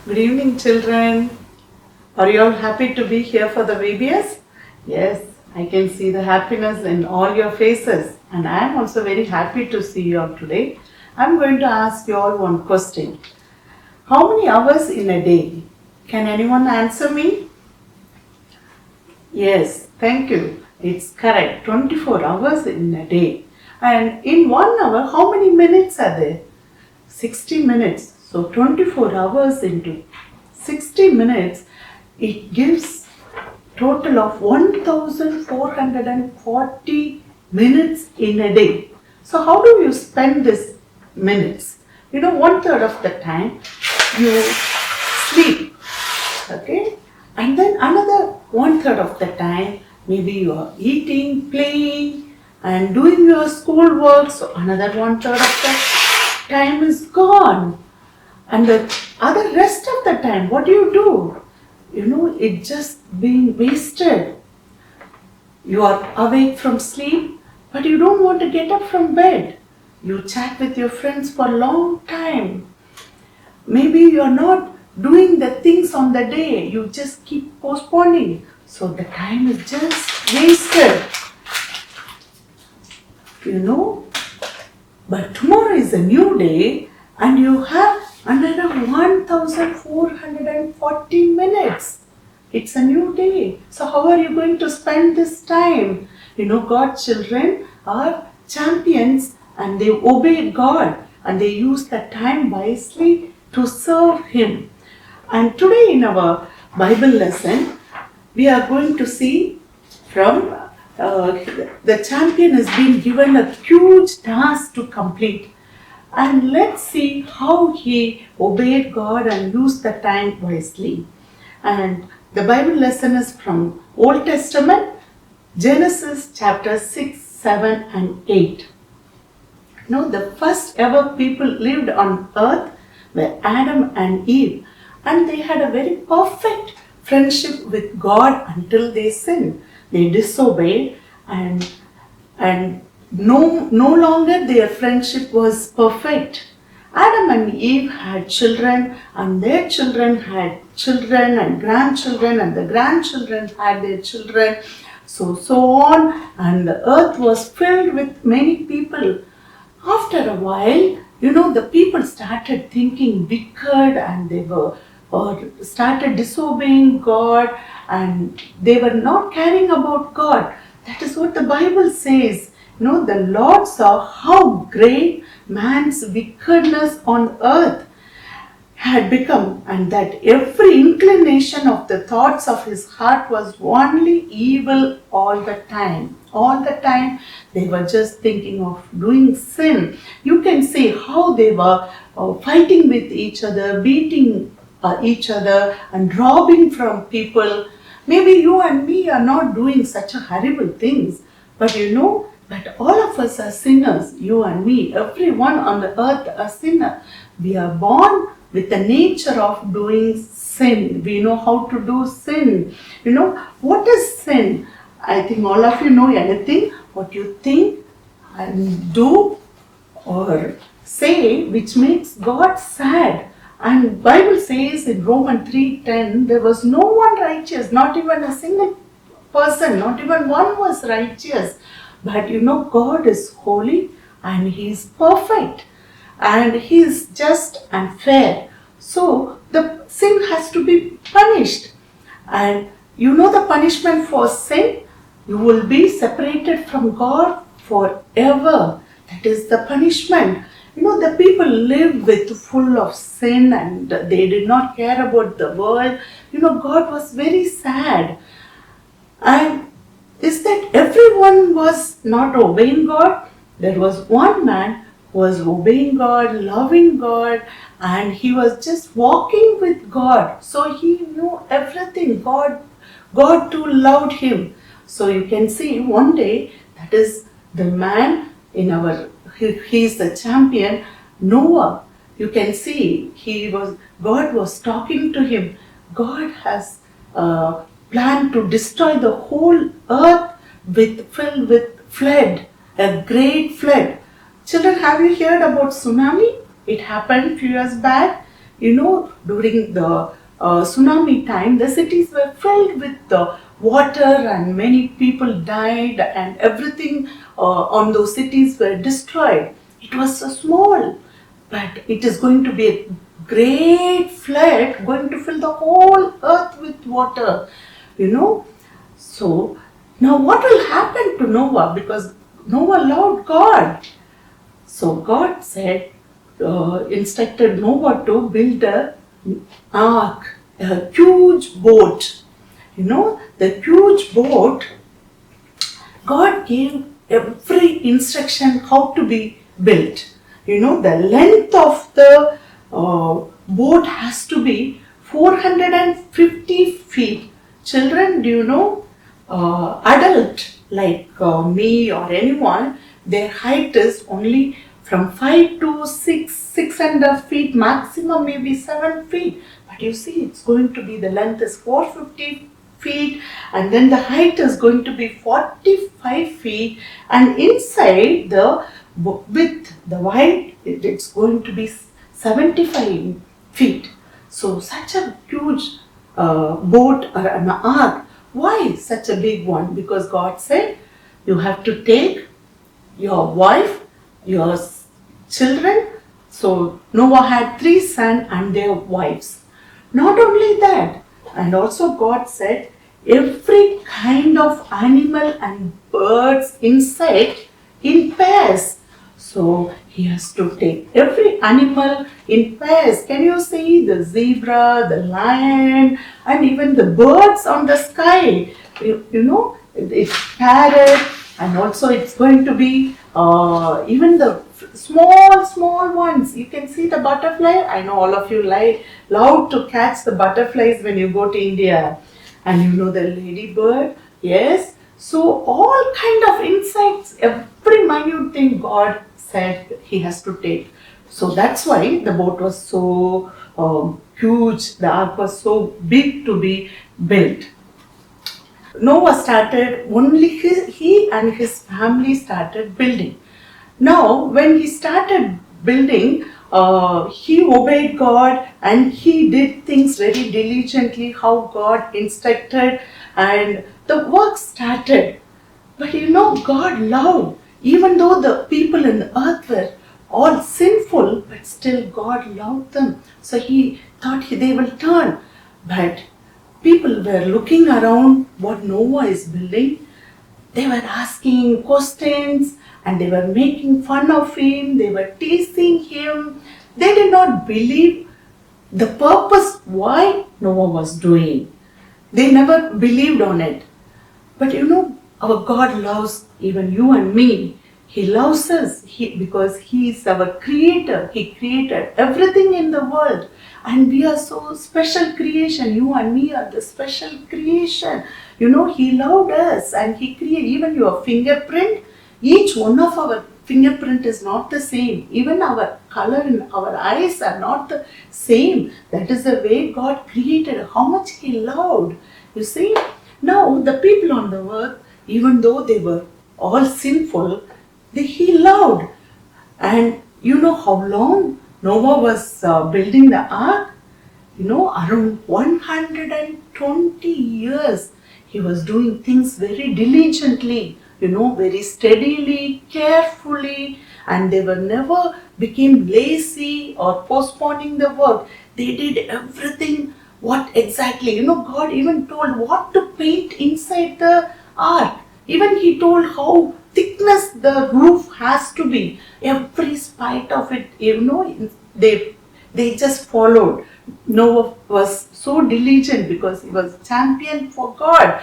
Good evening, children. Are you all happy to be here for the VBS? Yes, I can see the happiness in all your faces, and I am also very happy to see you all today. I'm going to ask you all one question. How many hours in a day? Can anyone answer me? Yes, thank you. It's correct. 24 hours in a day. And in 1 hour, how many minutes are there? 60 minutes. So 24 hours into 60 minutes, it gives total of 1440 minutes in a day. So how do you spend this minutes? 1/3 of the time you sleep, okay? And then another 1/3 of the time, maybe you are eating, playing, and doing your school work. So another 1/3 of the time is gone. And the other rest of the time, what do? It's just being wasted. You are awake from sleep, but you don't want to get up from bed. You chat with your friends for a long time. Maybe you're not doing the things on the day. You just keep postponing. So the time is just wasted. But tomorrow is a new day and you have another 1440 minutes. It's a new day. So how are you going to spend this time? God's children are champions and they obey God and they use the time wisely to serve Him. And today in our Bible lesson, we are going to see from the champion has been given a huge task to complete. And let's see how he obeyed God and used the time wisely. And the Bible lesson is from Old Testament, Genesis chapter 6, 7 and 8. The first ever people lived on earth were Adam and Eve. And they had a very perfect friendship with God until they sinned. They disobeyed and no longer their friendship was perfect. Adam and Eve had children and their children had children and grandchildren and the grandchildren had their children. So on, and the earth was filled with many people. After a while, the people started thinking wicked and they started disobeying God and they were not caring about God. That is what the Bible says. The Lord saw how great man's wickedness on earth had become and that every inclination of the thoughts of his heart was only evil all the time. All the time they were just thinking of doing sin. You can see how they were fighting with each other, beating each other and robbing from people. Maybe you and me are not doing such a horrible things, but that all of us are sinners, you and me, everyone on the earth are sinner. We are born with the nature of doing sin. We know how to do sin. What is sin? I think all of you know anything, what you think and do or say which makes God sad. And Bible says in Romans 3:10, there was no one righteous, not even a single person, not even one was righteous. But God is holy and He is perfect and He is just and fair. So the sin has to be punished. And the punishment for sin, you will be separated from God forever. That is the punishment. The people lived with full of sin and they did not care about the world. God was very sad. And is that everyone was not obeying God? There was one man who was obeying God, loving God, and he was just walking with God. So he knew everything. God too loved him. So you can see one day, that is the man in he is the champion, Noah. You can see God was talking to him. God has planned to destroy the whole earth filled with flood, a great flood. Children, have you heard about tsunami? It happened few years back. during the tsunami time, the cities were filled with water and many people died and everything on those cities were destroyed. It was so small, but it is going to be a great flood going to fill the whole earth with water, you know. So now what will happen to Noah? Because Noah loved God. So God said, instructed Noah to build a ark, a huge boat. The huge boat, God gave every instruction how to be built. The length of the boat has to be 450 feet. Children, do you know, adult like me or anyone, their height is only from 5 to 6.5 feet, maximum maybe 7 feet. But you see, it's going to be, the length is 450 feet and then the height is going to be 45 feet, and inside the width, the wide, it's going to be 75 feet. So such a huge boat or an ark. Why such a big one? Because God said you have to take your wife, your children. So Noah had 3 sons and their wives. Not only that, and also God said every kind of animal and birds, insect in pairs. So he has to take every animal in pairs. Can you see the zebra, the lion, and even the birds on the sky? It's parrot, and also it's going to be even the small ones. You can see the butterfly. I know all of you love to catch the butterflies when you go to India. And the ladybird. Yes. So all kind of insects, every minute thing God said he has to take. So that's why the boat was so huge. The ark was so big to be built. Noah started, only he and his family started building. Now, when he started building, he obeyed God and he did things very diligently, how God instructed, and the work started. But God loved, even though the people in the earth were all sinful, but still God loved them. So he thought they will turn. But people were looking around what Noah is building. They were asking questions and they were making fun of him. They were teasing him. They did not believe the purpose why Noah was doing. They never believed on it. But our God loves even you and me. He loves us because He is our creator. He created everything in the world. And we are so special creation. You and me are the special creation. He loved us and He created even your fingerprint. Each one of our fingerprint is not the same. Even our color in our eyes are not the same. That is the way God created. How much He loved. You see, now the people on the earth, even though they were all sinful, He loved. And you know how long Noah was building the ark? Around 120 years. He was doing things very diligently, very steadily, carefully, and they were never became lazy or postponing the work. They did everything what exactly. God even told what to paint inside the ark. Even He told how thickness the roof has to be. Every spite of it, they just followed. Noah was so diligent because he was champion for God.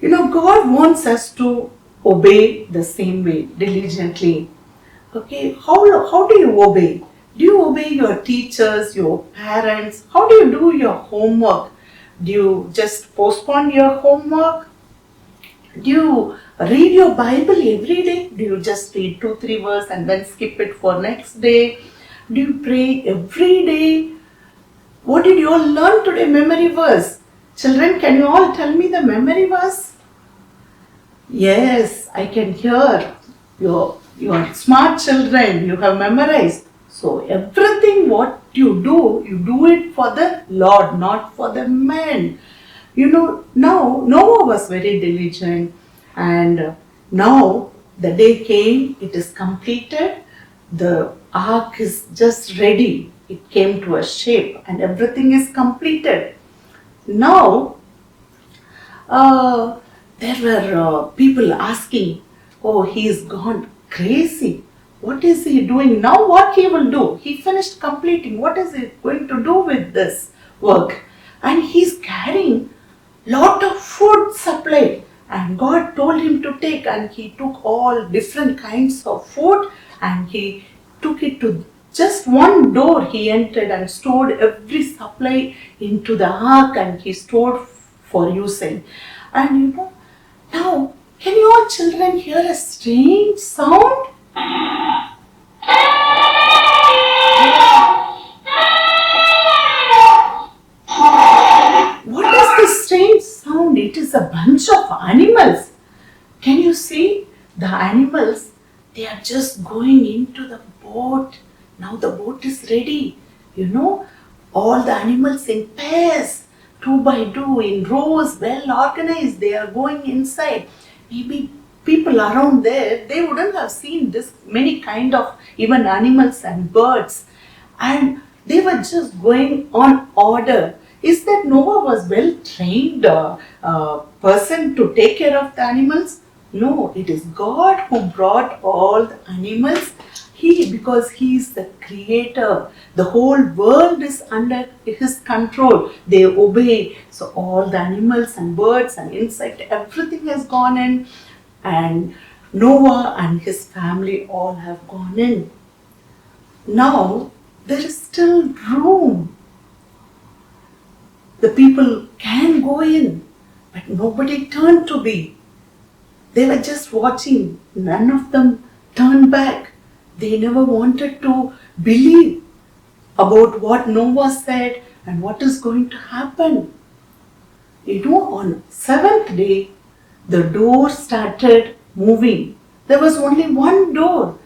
God wants us to obey the same way, diligently. Okay, how do you obey? Do you obey your teachers, your parents? How do you do your homework? Do you just postpone your homework? Do you read your Bible every day? Do you just read 2-3 verses and then skip it for next day? Do you pray every day? What did you all learn today? Memory verse. Children, can you all tell me the memory verse? Yes, I can hear. You are smart children. You have memorized. So everything what you do it for the Lord, not for the men. Now Noah was very diligent, and now the day came, it is completed, the ark is just ready, it came to a shape, and everything is completed. Now, there were people asking, oh, he is gone crazy. What is he doing now? What he will do? He finished completing. What is he going to do with this work? And he's carrying lot of food supply. And God told him to take, and he took all different kinds of food, and he took it to just one door. He entered and stored every supply into the ark, and he stored for using. And now, can your children hear a strange sound? What is this strange sound? It is a bunch of animals. Can you see the animals? They are just going into the boat. Now the boat is ready. All the animals in pairs, 2 by 2, in rows, well organized. They are going inside. Maybe people around there, they wouldn't have seen this many kind of even animals and birds. And they were just going on order. Is that Noah was well trained person to take care of the animals? No, it is God who brought all the animals. Because he is the creator. The whole world is under his control. They obey. So all the animals and birds and insects, everything has gone in. And Noah and his family all have gone in. Now there is still room. The people can go in, but nobody turned to be. They were just watching. None of them turned back. They never wanted to believe about what Noah said and what is going to happen. On 7th day, the door started moving. There was only one door.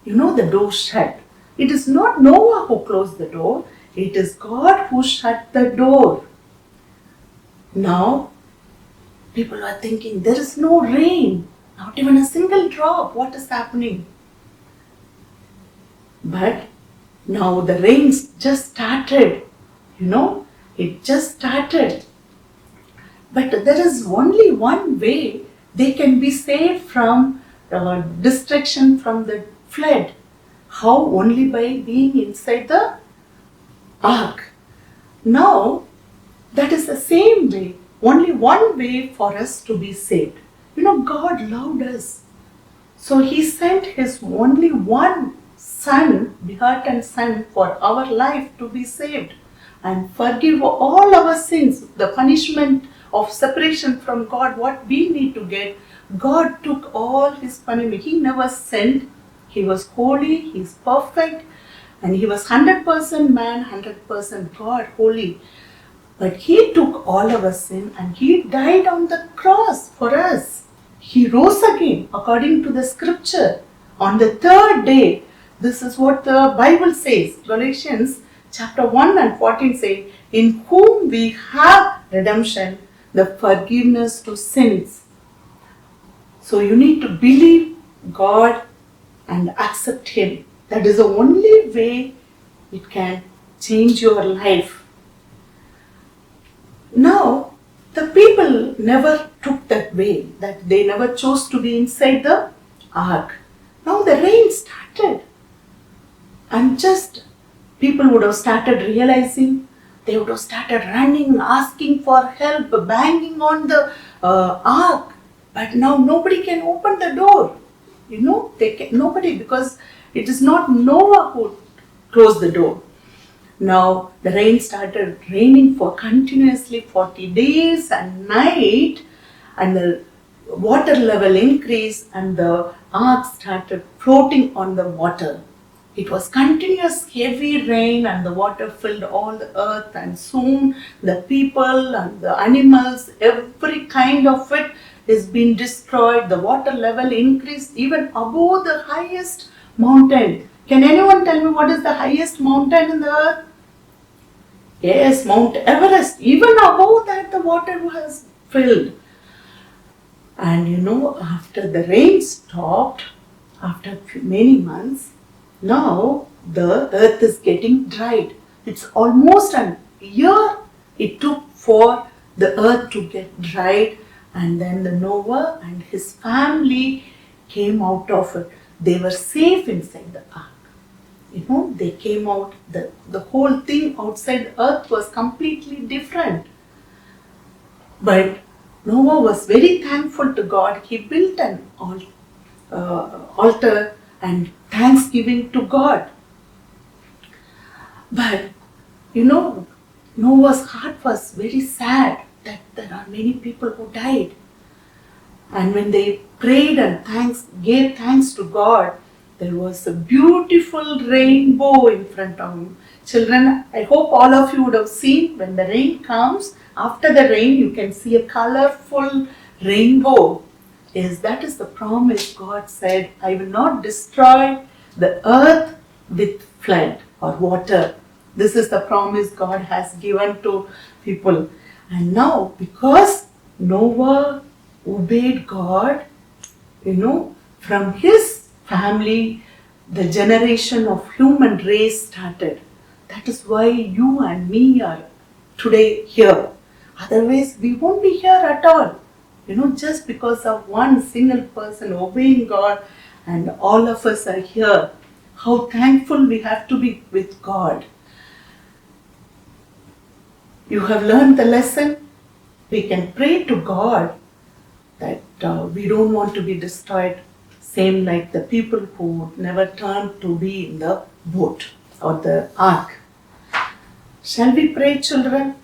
The door shut. It is not Noah who closed the door. It is God who shut the door. Now, people are thinking, there is no rain. Not even a single drop. What is happening? But now the rains just started. It just started. But there is only one way they can be saved from destruction, from the flood. How? Only by being inside the ark. Now, that is the same way. Only one way for us to be saved. God loved us. So He sent His only one Son, begotten Son, for our life to be saved and forgive all our sins, the punishment of separation from God, what we need to get. God took all His punishment. He never sinned. He was holy, He is perfect, and He was 100% man, 100% God, holy. But He took all our sin and He died on the cross for us. He rose again according to the scripture on the 3rd day. This is what the Bible says. Galatians chapter 1 and 14 say, in whom we have redemption, the forgiveness to sins. So you need to believe God and accept Him. That is the only way it can change your life. Now, the people never took that way, that they never chose to be inside the ark. Now the rain started. And just people would have started realizing, they would have started running, asking for help, banging on the ark. But now nobody can open the door. Nobody, because it is not Noah who closed the door. Now the rain started raining for continuously 40 days and night, and the water level increased and the ark started floating on the water. It was continuous heavy rain and the water filled all the earth, and soon the people and the animals, every kind of it is being destroyed. The water level increased even above the highest mountain. Can anyone tell me what is the highest mountain in the earth? Yes, Mount Everest. Even above that, the water was filled. And after the rain stopped, after many months, now the earth is getting dried. It's almost an year it took for the earth to get dried, and then the Noah and his family came out of it. They were safe inside the ark. They came out, the whole thing outside the earth was completely different. But Noah was very thankful to God. He built an altar and thanksgiving to God. But Noah's heart was very sad that there are many people who died. And when they prayed and gave thanks to God, there was a beautiful rainbow in front of him. Children, I hope all of you would have seen when the rain comes, after the rain you can see a colorful rainbow. Yes, that is the promise. God said, I will not destroy the earth with flood or water. This is the promise God has given to people. And now, because Noah obeyed God, from his family, the generation of human race started. That is why you and me are today here. Otherwise, we won't be here at all. Just because of one single person obeying God, and all of us are here. How thankful we have to be with God. You have learned the lesson. We can pray to God that we don't want to be destroyed. Same like the people who never turned to be in the boat or the ark. Shall we pray, children?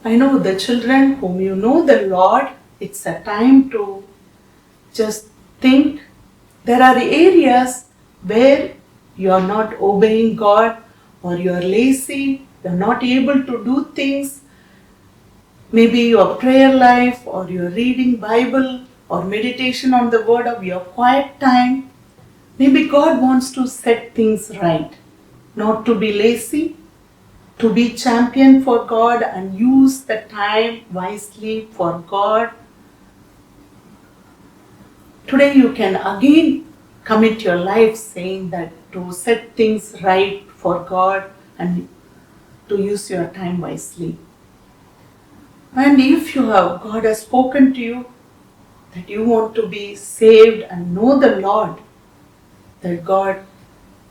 I know the children whom you know the Lord, it's a time to just think. There are areas where you are not obeying God, or you are lazy, you are not able to do things. Maybe your prayer life, or your reading Bible, or meditation on the word of your quiet time. Maybe God wants to set things right. Not to be lazy, to be champion for God and use the time wisely for God. Today you can again commit your life saying that to set things right for God and to use your time wisely. And if God has spoken to you that you want to be saved and know the Lord, that God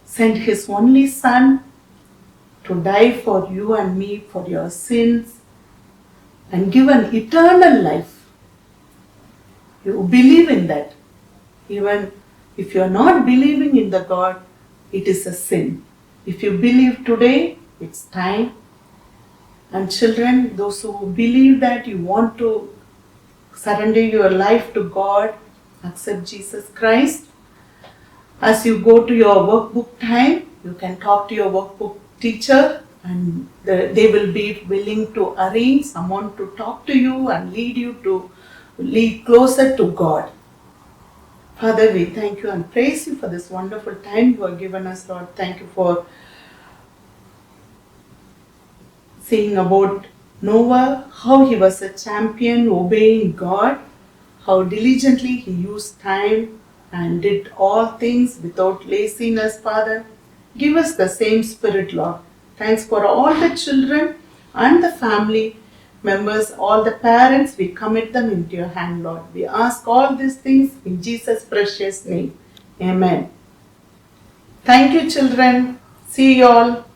sent His only Son to die for you and me for your sins and give an eternal life. You believe in that. Even if you are not believing in the God, it is a sin. If you believe today, it's time. And children, those who believe that you want to surrender your life to God, accept Jesus Christ. As you go to your workbook time, you can talk to your workbook teacher, and they will be willing to arrange someone to talk to you and lead closer to God. Father, we thank you and praise you for this wonderful time you have given us, Lord. Thank you for saying about Noah, how he was a champion obeying God, how diligently he used time and did all things without laziness, Father. Give us the same spirit, Lord. Thanks for all the children and the family members, all the parents. We commit them into your hand, Lord. We ask all these things in Jesus' precious name. Amen. Thank you, children. See you all.